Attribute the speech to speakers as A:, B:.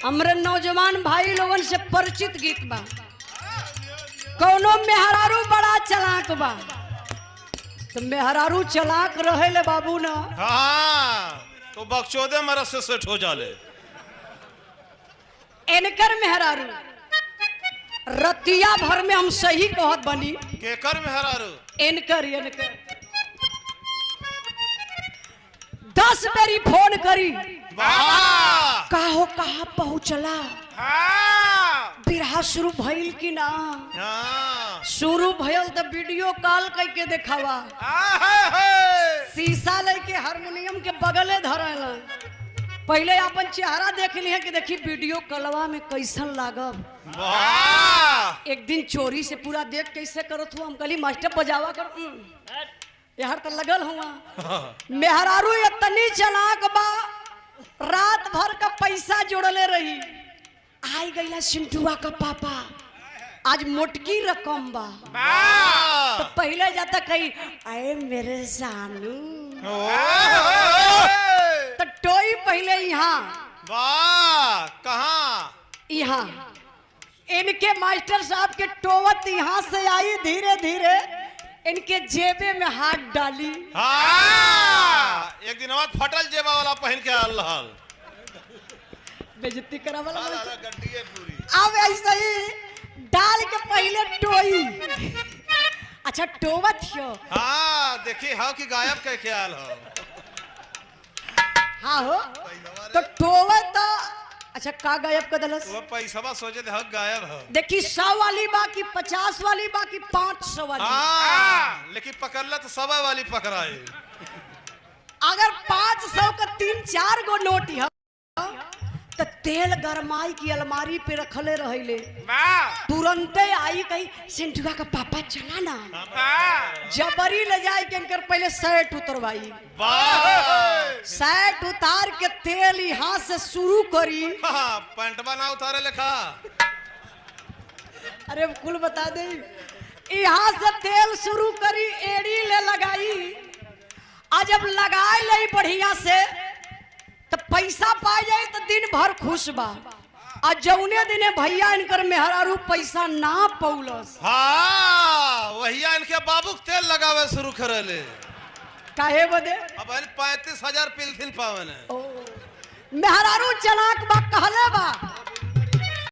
A: हमरे नौजवान भाई लोगन से परिचित गीत बा। कौनो मेहरारू बड़ा चलाक बा तो मेहरारू चलाक रहे ले बाबू ना।
B: हाँ तो बकचोदे मरद से सेट हो जाले।
A: इनकर मेहरारू रतिया भर में हम सही कहत बनी।
B: केकर मेहरारू?
A: इनकर 10 बेरी फोन करी। काहो कहाँ पहुँचला? बिरहा शुरू भइल की ना? शुरू भइल तो वीडियो कॉल करके देखावा। शीशा लेके हारमोनियम के बगले धरला। पहले अपन चेहरा देख लिया कि देखी वीडियो कॉलवा में कैसन लागब। एक दिन चोरी से पूरा देख कैसे करत हुआ। हम कहली मास्टर बजावा कर यार तो लगल हुआ। मेहरारू इतनी चलाक बा रात भर का पैसा जोड़ले रही। आई गईला सिंटुआ का पापा आज मोटकी रकम बा। तो पहले जाता कही आए मेरे जानू तो टोई पहले यहाँ
B: कहाँ
A: यहाँ इनके मास्टर साहब के टोवत यहाँ से आई धीरे धीरे इनके जेबे में हाथ डाली।
B: एक दिन बाद फटल जेबा वाला पहन के आल रहल।
A: बेइज्जती करा वाला
B: पूरी।
A: अब ऐसे ही डाल के पहले टोई। अच्छा टोवत हो।
B: हाँ देखी हाँ कि गायब के ख्याल हो।
A: हाँ हो तो टोवत तो अच्छा का गायब कर दलस?
B: वो पैसा सोचे थे हक गायब हो।
A: देखी 100 वाली बा की 50 वाली बा की 500 वाली।
B: लेकिन पकड़ला तो 100 वाली पकड़ाए।
A: अगर 500 का 3-4 गो नोट है तो तेल गरमाई की अलमारी पे रखले रहिले। तुरंते आई कही सिंधुआ का पापा चला ना। जबरी ले जाए के इनकर पहले शर्ट उतरवाई। शर्ट उतार के तेल यहाँ से शुरू करी।
B: पैंटवा ना उतारे लेखा।
A: अरे कुल बता दे। यहाँ से तेल शुरू करी एड़ी ले लगाई। आज जब लगाए ले बढ़िया से तो पैसा पा जाए तो दिन भर खुश बा। आज जौने दिने भैया इनकर मेहरारू पैसा ना पौलस।
B: हाँ वहिया इनके बाबू तेल लगावे शुरू करे ले।
A: काहे बदे?
B: अब 35,000 पिलथिन पावन है।
A: मेहरारू चलाक बा कहले बा